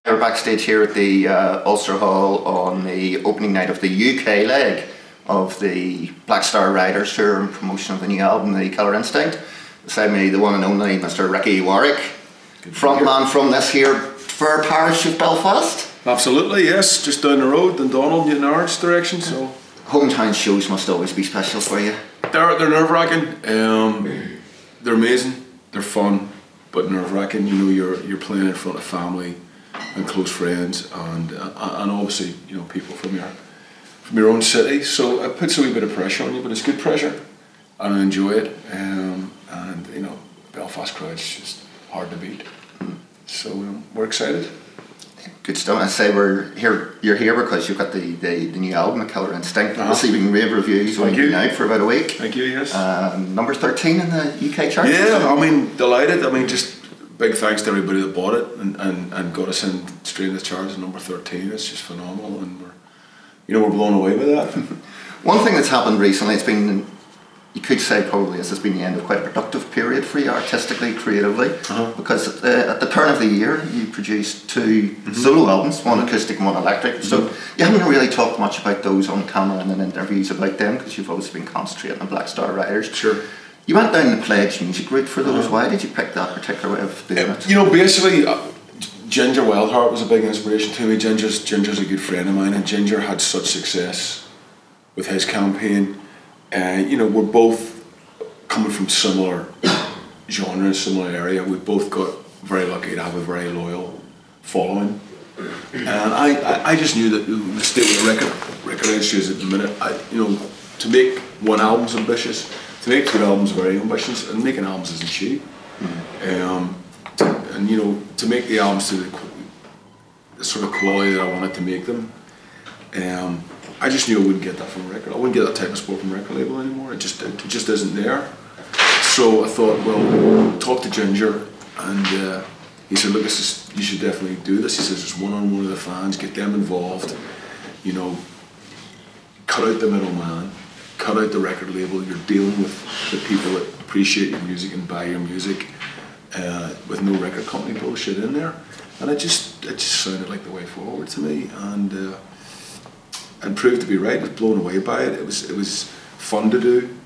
We're backstage here at the Ulster Hall on the opening night of the UK leg of the Black Star Riders tour and promotion of the new album, The Killer Instinct. Beside me, the one and only Mr. Ricky Warwick, frontman from this here fair parish of Belfast. Absolutely, yes, just down the road in Donald, Newton Arts direction. So hometown shows must always be special for you. They're nerve-wracking. They're amazing. They're fun, but nerve-wracking. You know, you're playing in front of family and close friends, and obviously, you know, people from your own city. So it puts a wee bit of pressure on you, but it's good pressure, and I enjoy it. And you know, Belfast crowd's just hard to beat. So we're excited. Good stuff. I say you're here because you've got the new album, The Killer Instinct, receiving rave reviews. Thank you. Out for about a week. Thank you. Yes. Number 13 in the UK charts. Yeah, I mean, delighted. I mean, just big thanks to everybody that bought it and got us in straight in the charts at number 13. It's just phenomenal, and we're blown away by that. One thing that's happened recently, it's been, you could say probably this has been the end of quite a productive period for you artistically, creatively, because at the turn of the year you produced two solo albums, one acoustic and one electric. So you haven't really talked much about those on camera and in interviews about them, because you've always been concentrating on Black Star Riders. Sure. You went down the PledgeMusic route for those. Why did you pick that particular way of doing it? You know, basically, Ginger Wildheart was a big inspiration to me. Ginger's a good friend of mine, and Ginger had such success with his campaign. You know, we're both coming from similar genres, similar area. We've both got very lucky to have a very loyal following. And I just knew that the state of the record industry is at the minute, to make one album's ambitious, to make two albums very ambitious, and making albums isn't cheap. And you know, to make the albums to the sort of quality that I wanted to make them, I just knew I wouldn't get that from a record. I wouldn't get that type of support from a record label anymore. It just isn't there. So I thought, well, talk to Ginger, and he said, look, you should definitely do this. He says, just one-on-one with the fans, get them involved, you know, cut out the middleman, cut out the record label. You're dealing with the people that appreciate your music and buy your music, with no record company bullshit in there. And it just sounded like the way forward to me, and proved to be right. I was blown away by it. It was fun to do.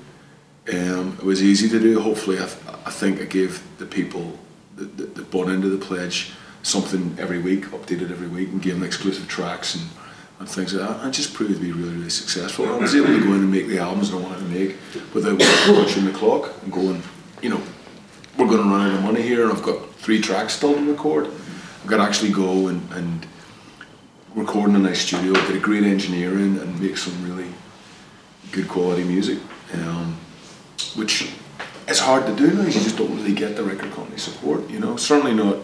It was easy to do. Hopefully, I think I gave the people that bought into the pledge something every week, updated every week, and gave them exclusive tracks and things like that. And it just proved to be really, really successful. I was able to go in and make the albums that I wanted to make without punching the clock and going, you know, we're going to run out of money here, and I've got 3 tracks still to record. I've got to actually go and record in a nice studio, get a great engineer in, and make some really good quality music, which is hard to do now. You just don't really get the record company support, you know. Certainly not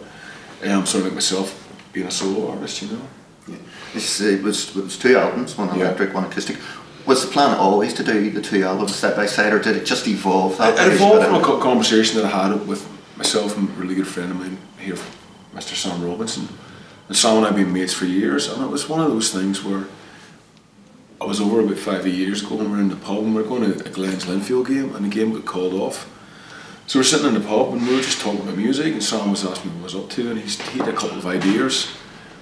sort of like myself being a solo artist, you know. Yeah. It was 2 albums, one electric, one acoustic. Was the plan always to do the 2 albums side by side, or did it just evolve that way? It evolved from a conversation that I had with myself and a really good friend of mine here, Mr. Sam Robinson. And Sam and I have been mates for years, and it was one of those things where I was over about 5 years ago, and we were in the pub, and we were going to a Glens Linfield game, and the game got called off. So we're sitting in the pub, and we were just talking about music, and Sam was asking me what I was up to, and he had a couple of ideas,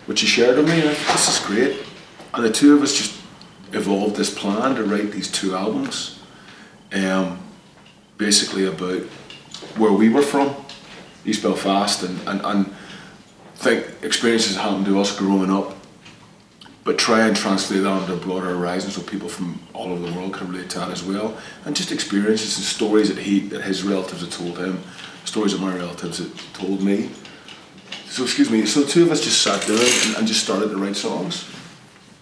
which he shared with me, and I thought, this is great. And the two of us just evolved this plan to write these 2 albums, basically about where we were from, East Belfast, and think experiences happened to us growing up, but try and translate that onto a broader horizon so people from all over the world can relate to that as well, and just experiences and stories that his relatives had told him, stories that my relatives had told me. So the 2 of us just sat down and just started to write songs.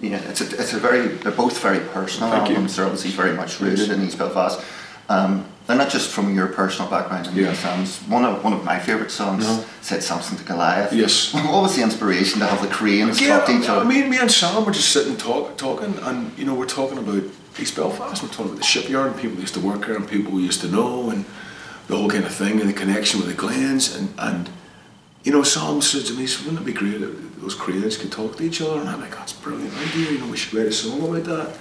Yeah, they're both very personal albums. They're obviously very much rooted in East Belfast. They're not just from your personal background and Sam's. One of my favourite songs said something to Goliath. Yes. What was the inspiration to have the cranes talk to each other? I mean, me and Sam were just sitting talking, and you know, we're talking about East Belfast. We're talking about the shipyard and people who used to work there and people we used to know, and the whole kind of thing, and the connection with the Glens, and you know, Sam said to me, wouldn't it be great if those cranes could talk to each other? And I'm like, that's a brilliant idea, you know, we should write a song about that.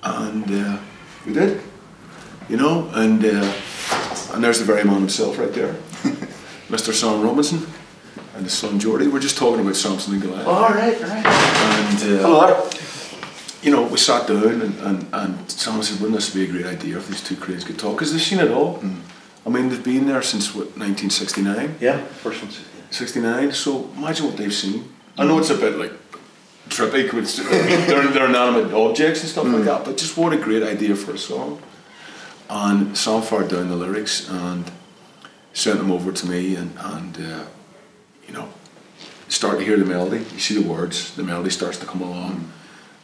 And we did, you know, and there's the very man himself right there, Mr. Sam Robinson. and his son Geordie. We're just talking about Samson and Goliath. Oh, right. And Hello there. you know, we sat down and Sam said, wouldn't this be a great idea if these two cranes could talk? Because they've seen it all. I mean, they've been there since, what, 1969? Yeah, first one. 69, so imagine what they've seen. I know it's a bit like trippy, because they're inanimate objects and stuff like that, but just what a great idea for a song. And Sam fired down the lyrics and sent them over to me, and you know, start to hear the melody, you see the words, the melody starts to come along,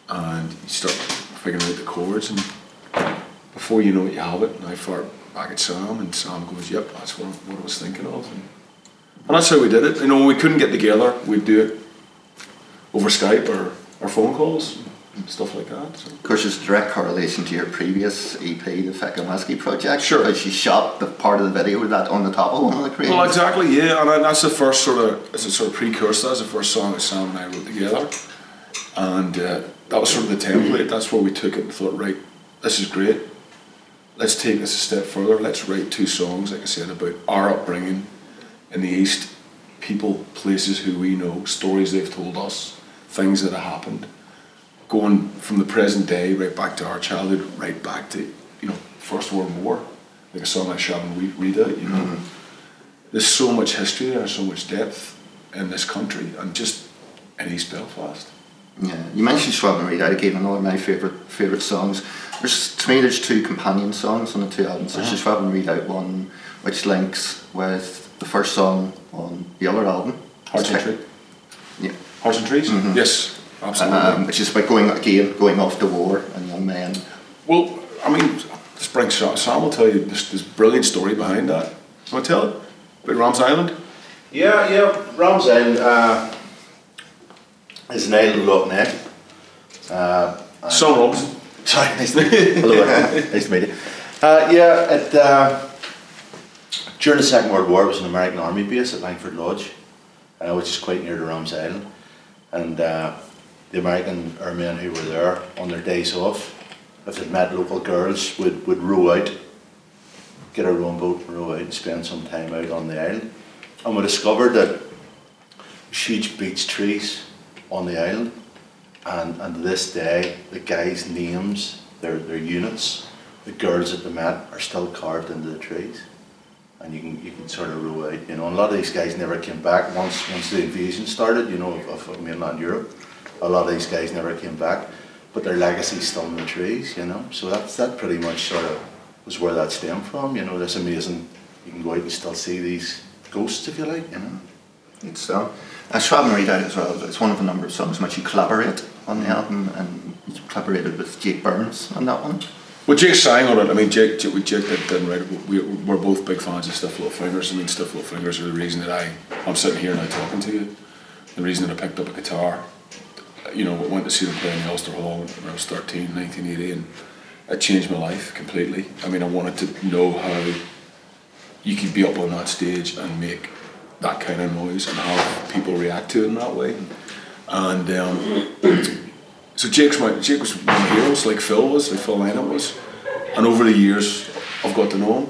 and you start figuring out the chords, and before you know it, you have it. And I fired back at Sam, and Sam goes, yep, that's what I was thinking of. And that's how we did it. You know, when we couldn't get together, we'd do it over Skype or phone calls and stuff like that. So. Of course, there's a direct correlation to your previous EP, the Feckin' Whiskey project. Sure. Because you shot the part of the video with that on the top of one of the cranes. Well, exactly, yeah. And that's the first it's a sort of precursor. That's the first song that Sam and I wrote together. And that was sort of the template. That's where we took it and thought, right, this is great. Let's take this a step further. Let's write two songs, like I said, about our upbringing in the East, people, places who we know, stories they've told us, things that have happened, going from the present day right back to our childhood, right back to, you know, First World War, like a song like Shabin Rita, you know. There's so much history there, so much depth in this country, and just in East Belfast. Yeah, you mentioned Schwab Reed. I gave another of my favourite songs. To me, there's two companion songs on the two albums. There's the Schwab Reed Out one, which links with the first song on the other album. Hearts and Trees. Yeah. Hearts and Trees. Yes, absolutely. Which is about going off to war and young men. Well, I mean, this brings Sam will tell you this brilliant story behind that. Want to tell it about Ram's Island? Yeah. Ram's Island is an island of Loch Ness. Son Robinson. Sorry, nice to meet you. Hello, nice to meet you. During the Second World War, it was an American Army base at Langford Lodge, which is quite near to Ram's Island. And the American airmen who were there on their days off, if they'd met local girls, would row out, get a rowing boat and row out and spend some time out on the island. And we discovered that there's huge beech trees on the island, and to this day the guys' names, their units, the girls that they met are still carved into the trees, and you can sort of row out, you know. And a lot of these guys never came back once the invasion started, you know, of mainland Europe. A lot of these guys never came back, but their legacy's still in the trees, you know. So that pretty much sort of was where that stemmed from, you know. This amazing, you can go out and still see these ghosts, if you like, you know. It's Schwab Reed Out as well. It's one of a number of songs in which you collaborate on the album, and you collaborated with Jake Burns on that one. Well, Jake sang on it. I mean, Jake didn't write it. We're both big fans of Stiff Little Fingers. I mean, Stiff Little Fingers are the reason that I'm sitting here now talking to you. The reason that I picked up a guitar. You know, I went to see them play in the Ulster Hall when I was 13, 1980, and it changed my life completely. I mean, I wanted to know how you could be up on that stage and make that kind of noise and have people react to it in that way. And so Jake was one of the heroes, like Phil Lynott was. And over the years, I've got to know him.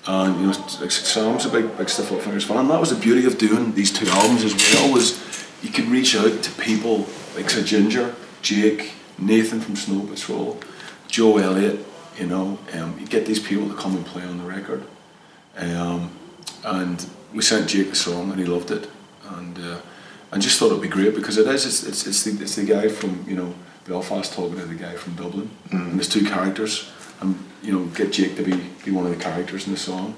And you know, like Sam's a big Stiff Little Fingers fan. And that was the beauty of doing these two albums as well, was you could reach out to people like say Ginger, Jake, Nathan from Snow Patrol, Joe Elliott, you know. You get these people to come and play on the record. And we sent Jake the song and he loved it. And just thought it'd be great because it's the guy from, you know, Belfast talking to the guy from Dublin, and there's two characters, and you know, get Jake to be one of the characters in the song,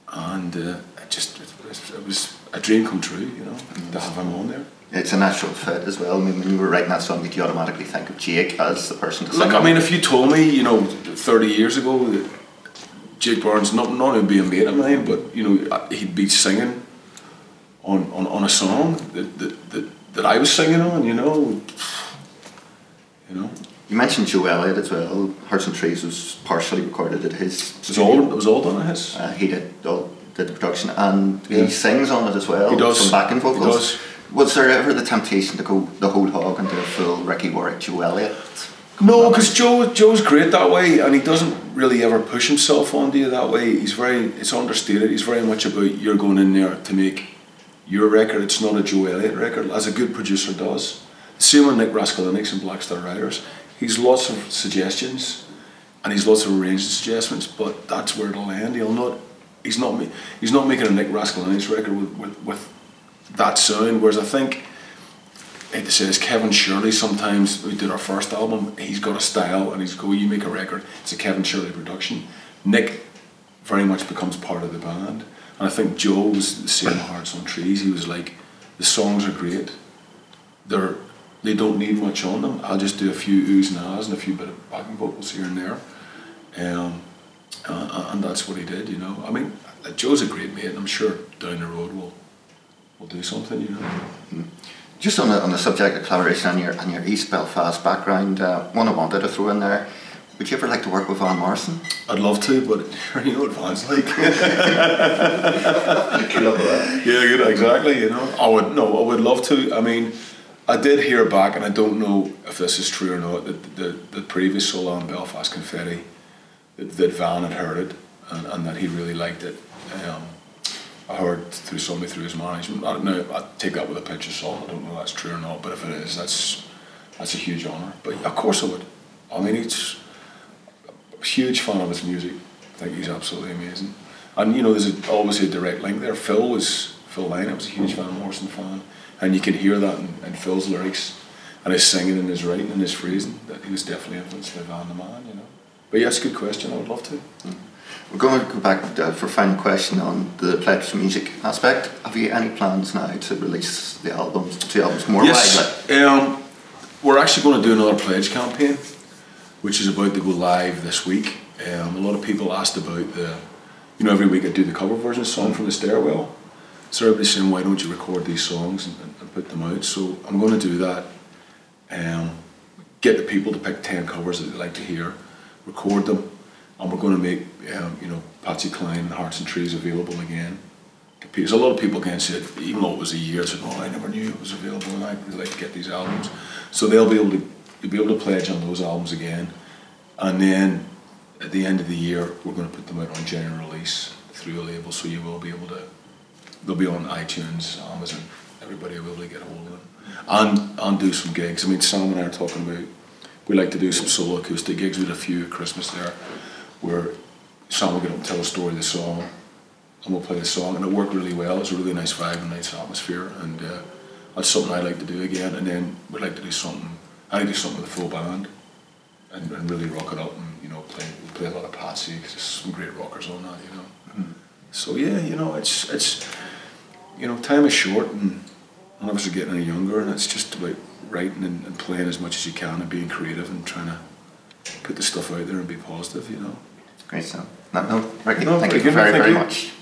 and it was a dream come true, you know, to have him on there. It's a natural fit as well. I mean, when you were writing that song, did you automatically think of Jake as the person to sing? Look, I mean, if you told me, you know, 30 years ago that Jake Burns, not only be a mate of mine, but you know, he'd be singing on a song that I was singing on, you know. You mentioned Joe Elliott as well. Hearts and Trees was partially recorded at his. It was all done at his. He did the production, and he sings on it as well. He does. Some backing vocals. He does. Was there ever the temptation to go the whole hog and do a full Ricky Warwick, Joe Elliott? No, because Joe's great that way, and he doesn't really ever push himself onto you that way. It's understated. He's very much about you're going in there to make your record, it's not a Joe Elliott record, as a good producer does. Same with Nick Raskulinecz and Black Star Riders. He's lots of suggestions, and he's lots of arranging suggestions, but that's where it'll end. He's not making a Nick Raskulinecz record with that sound. Whereas I think, I hate to say this, Kevin Shirley, sometimes we did our first album, he's got a style, and you make a record, it's a Kevin Shirley production. Nick very much becomes part of the band, and I think Joe was the same. Hearts on Trees, he was like, the songs are great, they don't need much on them. I'll just do a few oohs and ahs and a few bit of backing vocals here and there, and that's what he did. You know, I mean, Joe's a great mate, and I'm sure down the road we'll do something. You know. Just on the subject of collaboration and your East Belfast background, one I wanted to throw in there. Would you ever like to work with Van Morrison? I'd love to, but you know what Van's like. Yeah, good, exactly. You know, I would love to. I mean, I did hear back, and I don't know if this is true or not, that the previous solo on Belfast Confetti, that Van had heard it, and that he really liked it. I heard through somebody through his management. I don't know, I take that with a pinch of salt. I don't know if that's true or not, but if it is, that's a huge honour. But of course I would. I mean, he's a huge fan of his music. I think he's absolutely amazing. And you know, there's obviously a direct link there. Phil Lynott was a huge Van Morrison fan, and you can hear that in Phil's lyrics and his singing and his writing and his phrasing, that he was definitely influenced by Van the Man, you know. But yeah, it's a good question, I would love to. We're going to go back for a final question on the PledgeMusic aspect. Have you any plans now to release the two albums more widely? Yes, we're actually going to do another Pledge campaign, which is about to go live this week. A lot of people asked about you know, every week I do the cover version song from the Stairwell. So everybody's saying, why don't you record these songs and put them out? So I'm going to do that. Get the people to pick 10 covers that they'd like to hear, record them, and we're going to make you know, Patsy Cline and Hearts and Trees available again. Because a lot of people again said, even though it was a year, said, "Oh, I never knew it was available, and I'd like to get these albums." So they'll be able to pledge on those albums again, and then at the end of the year, we're going to put them out on general release through a label. So you will be able to. They'll be on iTunes, Amazon. Everybody will be able to get a hold of them and do some gigs. I mean, Sam and I are talking about, we like to do some solo acoustic gigs. We had a few at Christmas there, where Sam will get up and tell a story of the song, and we'll play the song, and it worked really well. It's a really nice vibe and nice atmosphere, and that's something I'd like to do again. And then we'd like to do something. I'd do something with a full band, and really rock it up, and you know, play a lot of Patsy, because there's some great rockers on that, you know. Mm-hmm. So yeah, you know, it's you know, time is short, and none of us are getting any younger, and it's just about writing and playing as much as you can and being creative and trying to put the stuff out there and be positive, you know. Great, so. No, Ricky, thank you very much.